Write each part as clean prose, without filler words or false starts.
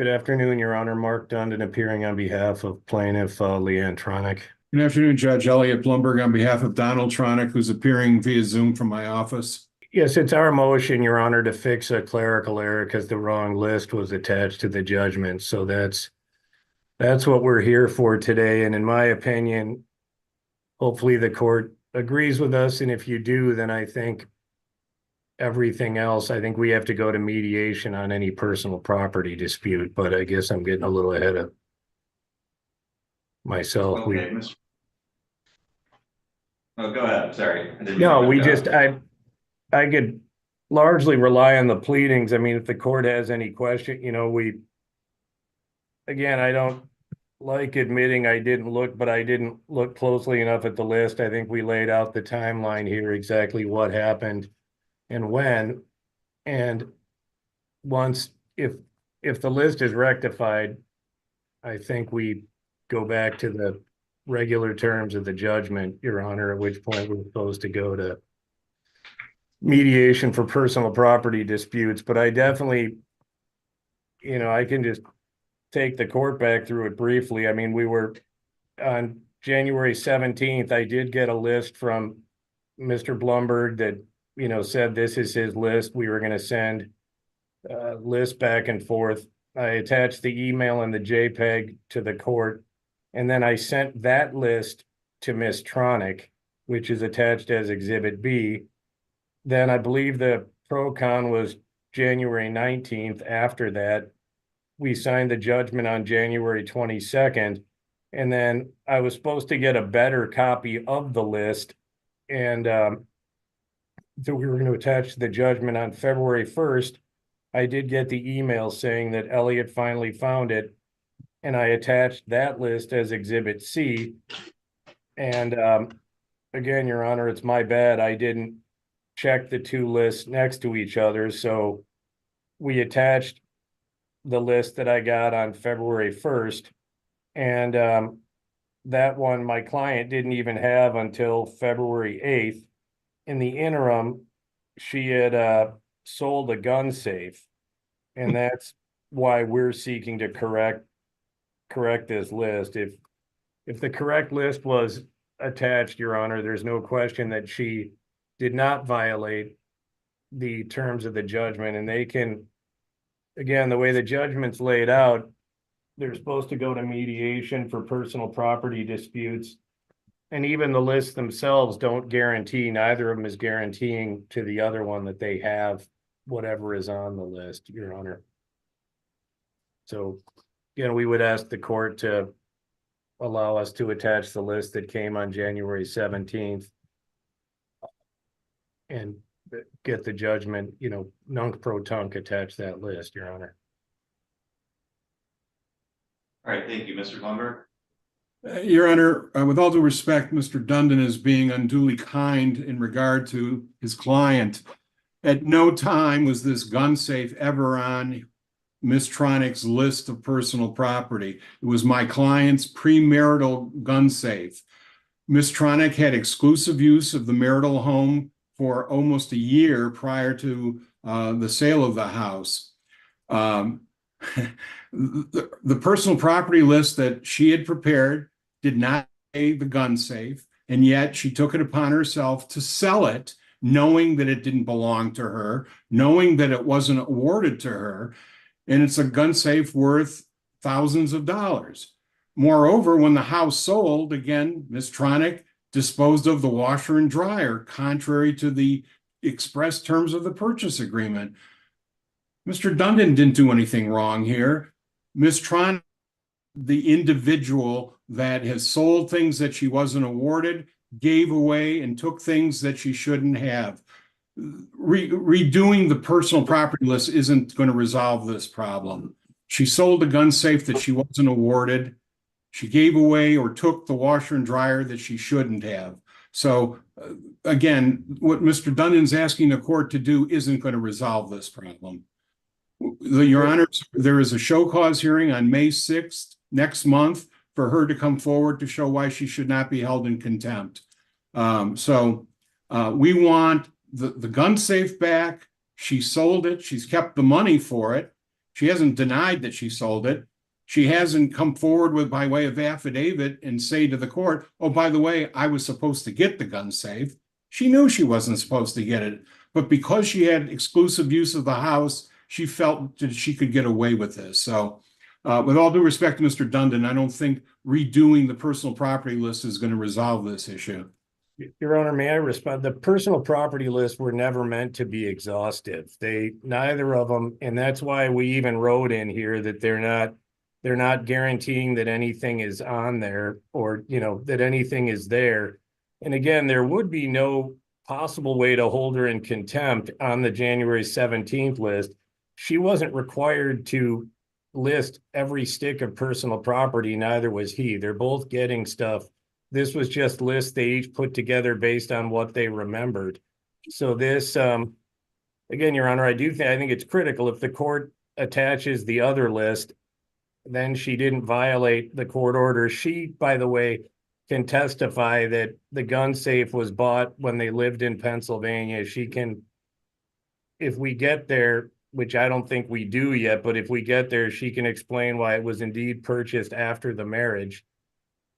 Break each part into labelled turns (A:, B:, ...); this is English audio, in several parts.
A: Good afternoon, Your Honor. Mark Dundon appearing on behalf of plaintiff Leann Tronic.
B: Good afternoon, Judge Elliot Blumgart on behalf of Donald Tronic, who's appearing via Zoom from my office.
A: Yes, it's our motion, Your Honor, to fix a clerical error because the wrong list was attached to the judgment. So that's what we're here for today. And in my opinion, hopefully the court agrees with us. And if you do, then I think everything else, I think we have to go to mediation on any personal property dispute. But I guess I'm getting a little ahead of myself.
C: Okay, Mr. Oh, go ahead. Sorry.
A: I could largely rely on the pleadings. I mean, if the court has any question, I don't like admitting I didn't look, but I didn't look closely enough at the list. I think we laid out the timeline here, exactly what happened and when. And once, if the list is rectified, I think we go back to the regular terms of the judgment, Your Honor, at which point we're supposed to go to mediation for personal property disputes. But I definitely, I can just take the court back through it briefly. I mean, we were on January 17th, I did get a list from Mr. Blumberg that, said this is his list. We were going to send lists back and forth. I attached the email and the JPEG to the court, and then I sent that list to Ms. Tronic, which is attached as Exhibit B. Then I believe the pro-con was January 19th. After that, we signed the judgment on January 22nd. And then I was supposed to get a better copy of the list. And that we were going to attach to the judgment on February 1st. I did get the email saying that Elliot finally found it. And I attached that list as Exhibit C. And again, Your Honor, it's my bad. I didn't check the two lists next to each other. So we attached the list that I got on February 1st. And that one, my client didn't even have until February 8th. In the interim, she had sold a gun safe. And that's why we're seeking to correct this list. If the correct list was attached, Your Honor, there's no question that she did not violate the terms of the judgment. And they can, again, the way the judgment's laid out, they're supposed to go to mediation for personal property disputes. And even the lists themselves don't guarantee, neither of them is guaranteeing to the other one that they have whatever is on the list, Your Honor. So again, we would ask the court to allow us to attach the list that came on January 17th and get the judgment, nunc pro tunc attach that list, Your Honor.
C: All right, thank you, Mr. Blumberg.
B: Your Honor, with all due respect, Mr. Dundon is being unduly kind in regard to his client. At no time was this gun safe ever on Ms. Tronic's list of personal property. It was my client's premarital gun safe. Ms. Tronic had exclusive use of the marital home for almost a year prior to the sale of the house. The personal property list that she had prepared did not say the gun safe, and yet she took it upon herself to sell it, knowing that it didn't belong to her, knowing that it wasn't awarded to her, and it's a gun safe worth thousands of dollars. Moreover, when the house sold, again, Ms. Tronic disposed of the washer and dryer, contrary to the express terms of the purchase agreement. Mr. Dundon didn't do anything wrong here. Ms. Tronic, the individual that has sold things that she wasn't awarded, gave away and took things that she shouldn't have. Redoing the personal property list isn't going to resolve this problem. She sold a gun safe that she wasn't awarded. She gave away or took the washer and dryer that she shouldn't have. So again, what Mr. Dundon's asking the court to do isn't going to resolve this problem. Your Honor, there is a show cause hearing on May 6th, next month, for her to come forward to show why she should not be held in contempt. We want the gun safe back. She sold it. She's kept the money for it. She hasn't denied that she sold it. She hasn't come forward with by way of affidavit and say to the court, oh, by the way, I was supposed to get the gun safe. She knew she wasn't supposed to get it, but because she had exclusive use of the house, she felt that she could get away with this. So with all due respect to Mr. Dundon, I don't think redoing the personal property list is going to resolve this issue.
A: Your Honor, may I respond? The personal property lists were never meant to be exhaustive. Neither of them, and that's why we even wrote in here that they're not guaranteeing that anything is on there or, that anything is there. And again, there would be no possible way to hold her in contempt on the January 17th list. She wasn't required to list every stick of personal property, neither was he. They're both getting stuff. This was just lists they each put together based on what they remembered. So this, again, Your Honor, I think it's critical. If the court attaches the other list, then she didn't violate the court order. She, by the way, can testify that the gun safe was bought when they lived in Pennsylvania. She can, if we get there, which I don't think we do yet, but if we get there, she can explain why it was indeed purchased after the marriage.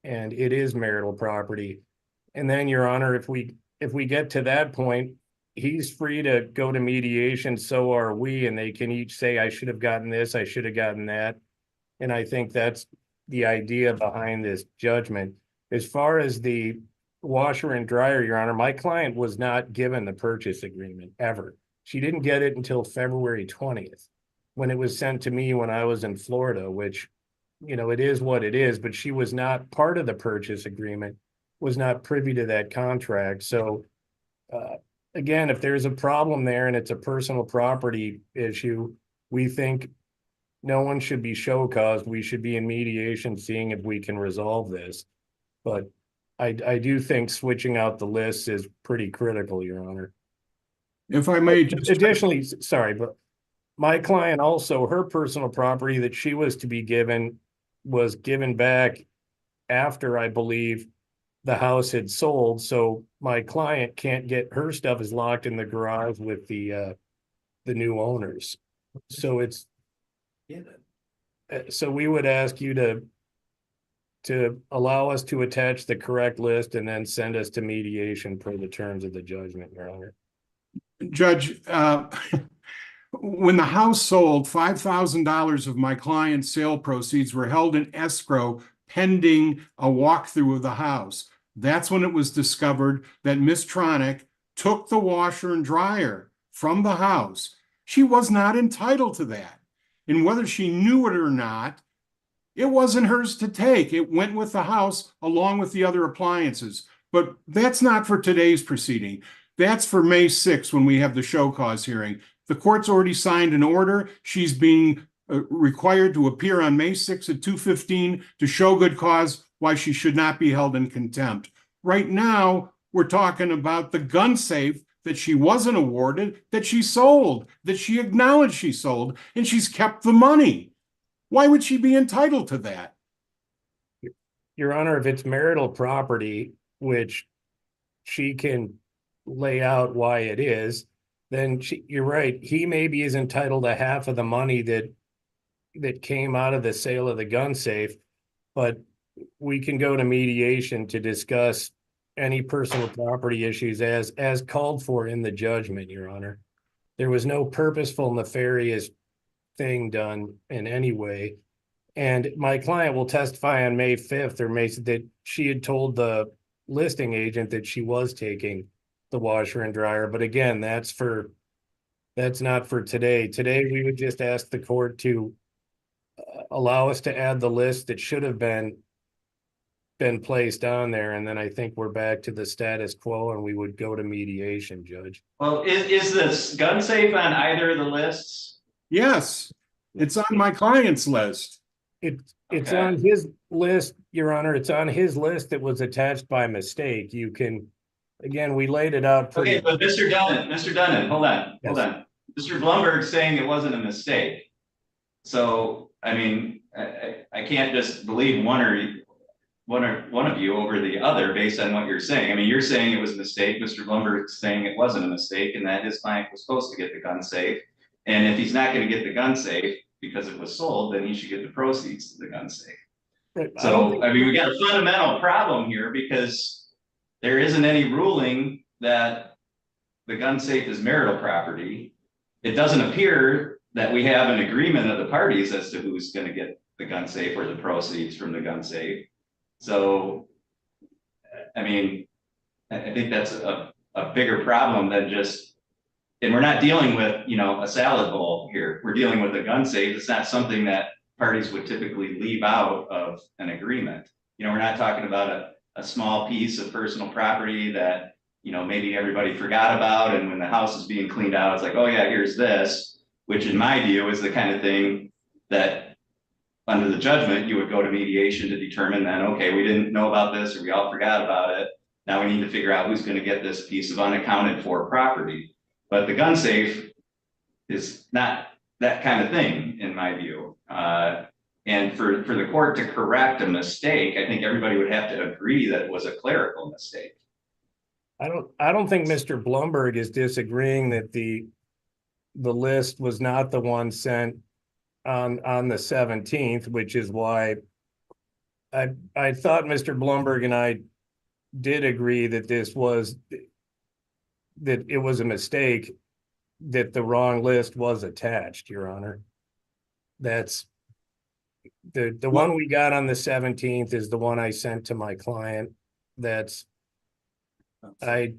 A: And it is marital property. And then, Your Honor, if we get to that point, he's free to go to mediation, so are we, and they can each say, I should have gotten this, I should have gotten that. And I think that's the idea behind this judgment. As far as the washer and dryer, Your Honor, my client was not given the purchase agreement ever. She didn't get it until February 20th, when it was sent to me when I was in Florida, which, it is what it is, but she was not part of the purchase agreement, was not privy to that contract. So again, if there's a problem there and it's a personal property issue, we think no one should be show caused. We should be in mediation, seeing if we can resolve this. But I do think switching out the lists is pretty critical, Your Honor.
B: If I may just
A: additionally, sorry, but my client also, her personal property that she was to be given was given back after, I believe, the house had sold. So my client can't get her stuff is locked in the garage with the new owners. So it's, so we would ask you to allow us to attach the correct list and then send us to mediation per the terms of the judgment, Your Honor.
B: Judge, when the house sold, $5,000 of my client's sale proceeds were held in escrow pending a walkthrough of the house. That's when it was discovered that Miss Tronic took the washer and dryer from the house. She was not entitled to that. And whether she knew it or not, it wasn't hers to take. It went with the house along with the other appliances. But that's not for today's proceeding. That's for May 6th when we have the show cause hearing. The court's already signed an order. She's being required to appear on May 6th at 2:15 to show good cause why she should not be held in contempt. Right now, we're talking about the gun safe that she wasn't awarded, that she sold, that she acknowledged she sold, and she's kept the money. Why would she be entitled to that?
A: Your Honor, if it's marital property, which she can lay out why it is, then you're right. He maybe is entitled to half of the money that came out of the sale of the gun safe, but we can go to mediation to discuss any personal property issues as called for in the judgment, Your Honor. There was no purposeful, nefarious thing done in any way. And my client will testify on May 5th or May that she had told the listing agent that she was taking the washer and dryer. But again, that's not for today. Today, we would just ask the court to allow us to add the list that should have been placed on there. And then I think we're back to the status quo and we would go to mediation, Judge.
C: Well, is this gun safe on either of the lists?
B: Yes, it's on my client's list.
A: It's
C: Okay.
A: on his list, Your Honor. It's on his list that was attached by mistake. You can, again, we laid it out pretty.
C: Okay, but Mr. Dundon, hold on. Mr. Blumberg's saying it wasn't a mistake. So, I mean, I can't just believe one of you over the other based on what you're saying. I mean, you're saying it was a mistake. Mr. Blumberg's saying it wasn't a mistake and that his client was supposed to get the gun safe. And if he's not going to get the gun safe, because it was sold, then he should get the proceeds to the gun safe.
A: Right,
C: So, I mean, we got a fundamental problem here because there isn't any ruling that the gun safe is marital property. It doesn't appear that we have an agreement of the parties as to who's going to get the gun safe or the proceeds from the gun safe. So, I mean, I think that's a bigger problem than just, and we're not dealing with, you know, a salad bowl here. We're dealing with a gun safe. It's not something that parties would typically leave out of an agreement. You know, we're not talking about a small piece of personal property that, you know, maybe everybody forgot about, and when the house is being cleaned out, it's like, oh yeah, here's this, which in my view is the kind of thing that under the judgment, you would go to mediation to determine that, okay, we didn't know about this, or we all forgot about it. Now we need to figure out who's going to get this piece of unaccounted for property. But the gun safe is not that kind of thing, in my view. And for the court to correct a mistake, I think everybody would have to agree that it was a clerical mistake.
A: I don't think Mr. Blumberg is disagreeing that the list was not the one sent on the 17th, which is why I thought Mr. Blumberg and I did agree that that it was a mistake, that the wrong list was attached, Your Honor. That's the one we got on the 17th is the one I sent to my client. I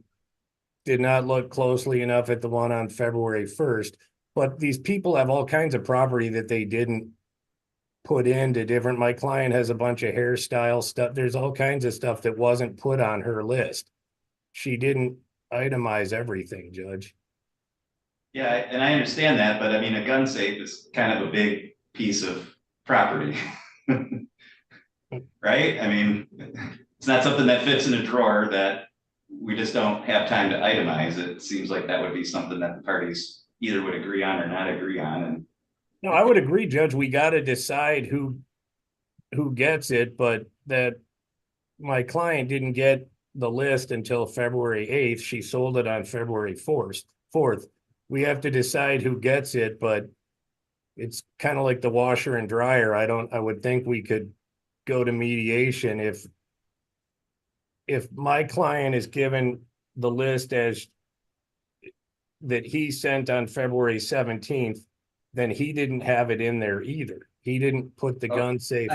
A: did not look closely enough at the one on February 1st, but these people have all kinds of property that they didn't put into different. My client has a bunch of hairstyle stuff. There's all kinds of stuff that wasn't put on her list. She didn't itemize everything, Judge.
C: Yeah, and I understand that, but I mean, a gun safe is kind of a big piece of property. Right? I mean, it's not something that fits in a drawer that we just don't have time to itemize. It seems like that would be something that the parties either would agree on or not agree on. And
A: No, I would agree, Judge. We got to decide who gets it, but that my client didn't get the list until February 8th. She sold it on February 4th. We have to decide who gets it, but it's kind of like the washer and dryer. I would think we could go to mediation if my client is given the list as that he sent on February 17th, then he didn't have it in there either. He didn't put the gun safe.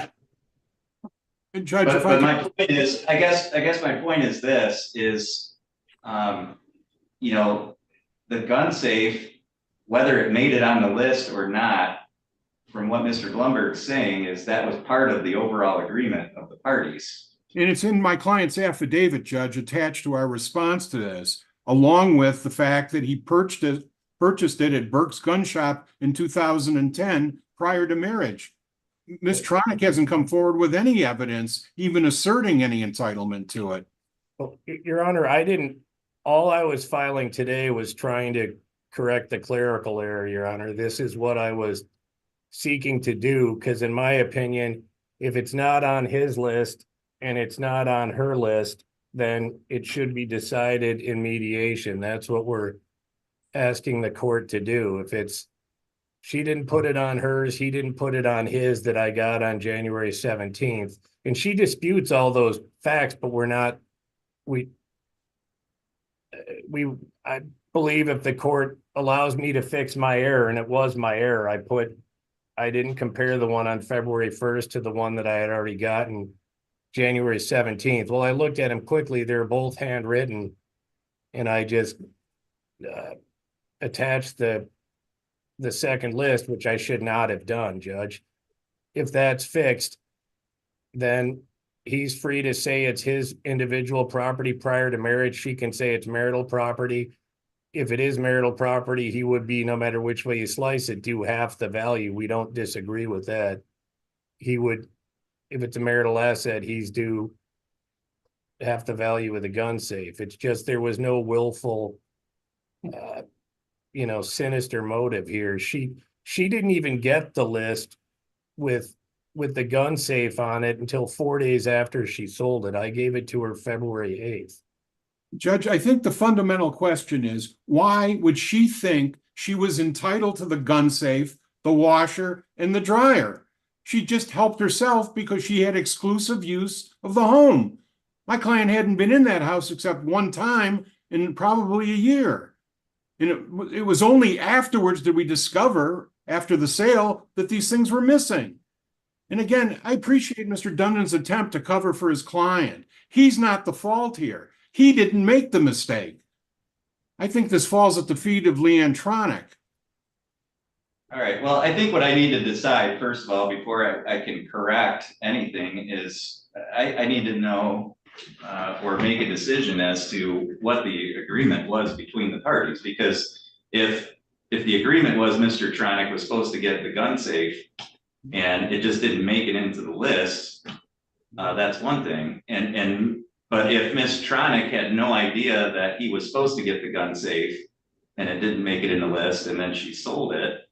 B: Judge,
C: but my point is, I guess my point is this is, you know, the gun safe, whether it made it on the list or not, from what Mr. Blumberg's saying, is that was part of the overall agreement of the parties.
B: And it's in my client's affidavit, Judge, attached to our response to this, along with the fact that he purchased it at Burke's Gun Shop in 2010 prior to marriage. Ms. Tronic hasn't come forward with any evidence, even asserting any entitlement to it.
A: Well, Your Honor, all I was filing today was trying to correct the clerical error, Your Honor. This is what I was seeking to do, because in my opinion, if it's not on his list and it's not on her list, then it should be decided in mediation. That's what we're asking the court to do. If she didn't put it on hers, he didn't put it on his that I got on January 17th. And she disputes all those facts, but I believe if the court allows me to fix my error, and it was my error, I didn't compare the one on February 1st to the one that I had already gotten January 17th. Well, I looked at them quickly. They're both handwritten, and I just attached the second list, which I should not have done, Judge. If that's fixed, then he's free to say it's his individual property prior to marriage. She can say it's marital property. If it is marital property, he would be, no matter which way you slice it, due half the value. We don't disagree with that. He would, if it's a marital asset, he's due half the value of the gun safe. It's just there was no willful, sinister motive here. She didn't even get the list with the gun safe on it until 4 days after she sold it. I gave it to her February 8th.
B: Judge, I think the fundamental question is, why would she think she was entitled to the gun safe the washer, and the dryer. She just helped herself because she had exclusive use of the home. My client hadn't been in that house except one time in probably a year. And it was only afterwards that we discover, after the sale, that these things were missing. And again, I appreciate Mr. Dundon's attempt to cover for his client. He's not the fault here. He didn't make the mistake. I think this falls at the feet of Leann Tronic.
C: All right, well, I think what I need to decide, first of all, before I can correct anything, is I need to know or make a decision as to what the agreement was between the parties. Because if the agreement was Mr. Tronic was supposed to get the gun safe and it just didn't make it into the list, that's one thing. But if Ms. Tronic had no idea that he was supposed to get the gun safe and it didn't make it in the list and then she sold it,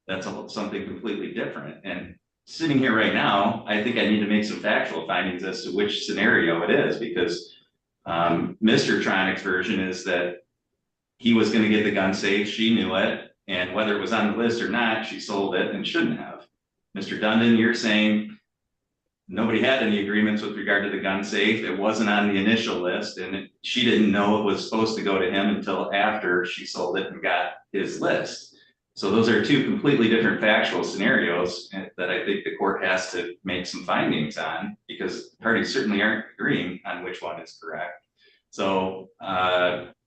C: that's something completely different. And sitting here right now, I think I need to make some factual findings as to which scenario it is, because Mr. Tronic's version is that he was going to get the gun safe, she knew it, and whether it was on the list or not, she sold it and shouldn't have. Mr. Dundon, you're saying nobody had any agreements with regard to the gun safe. It wasn't on the initial list, and she didn't know it was supposed to go to him until after she sold it and got his list. So those are two completely different factual scenarios that I think the court has to make some findings on, because parties certainly aren't agreeing on which one is correct. So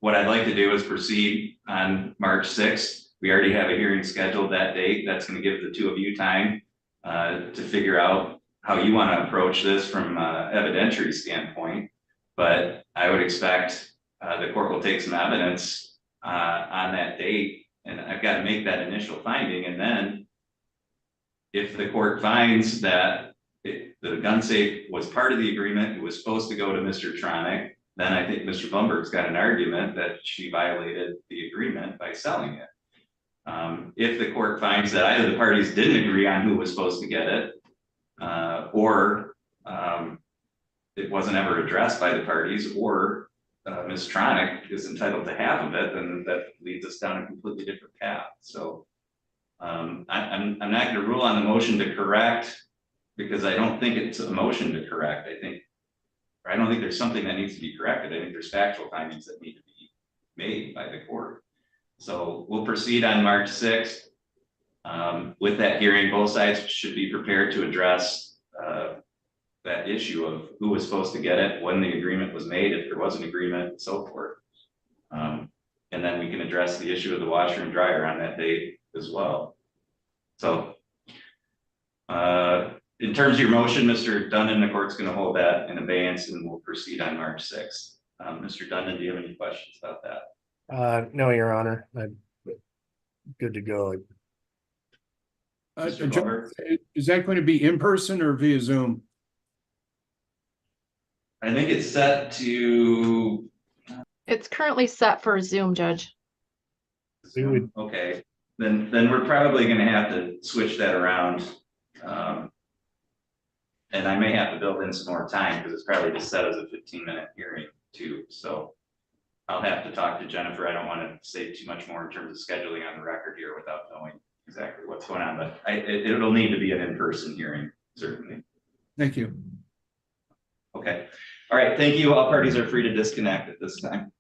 C: what I'd like to do is proceed on March 6th. We already have a hearing scheduled that date. That's going to give the two of you time to figure out how you want to approach this from an evidentiary standpoint. But I would expect the court will take some evidence on that date. And I've got to make that initial finding. And then if the court finds that the gun safe was part of the agreement, it was supposed to go to Mr. Tronic, then I think Mr. Blumgart's got an argument that she violated the agreement by selling it. If the court finds that either the parties didn't agree on who was supposed to get it, or it wasn't ever addressed by the parties, or Ms. Tronic is entitled to half of it, then that leads us down a completely different path. So I'm not going to rule on the motion to correct, because I don't think it's a motion to correct. I don't think there's something that needs to be corrected. I think there's factual findings that need to be made by the court. So we'll proceed on March 6th. With that hearing, both sides should be prepared to address that issue of who was supposed to get it, when the agreement was made, if there was an agreement, and so forth. And then we can address the issue of the washer and dryer on that date as well. So in terms of your motion, Mr. Dundon, the court's going to hold that in abeyance and we'll proceed on March 6th. Mr. Dundon, do you have any questions about that?
A: No, Your Honor. I'm good to go.
B: Is that going to be in person or via Zoom?
C: I think it's set to.
D: It's currently set for Zoom, Judge.
C: Okay, then we're probably going to have to switch that around. And I may have to build in some more time because it's probably just set as a 15-minute hearing too. So I'll have to talk to Jennifer. I don't want to say too much more in terms of scheduling on the record here without knowing exactly what's going on, but it'll need to be an in-person hearing, certainly.
B: Thank you.
C: Okay. All right. Thank you. All parties are free to disconnect at this time.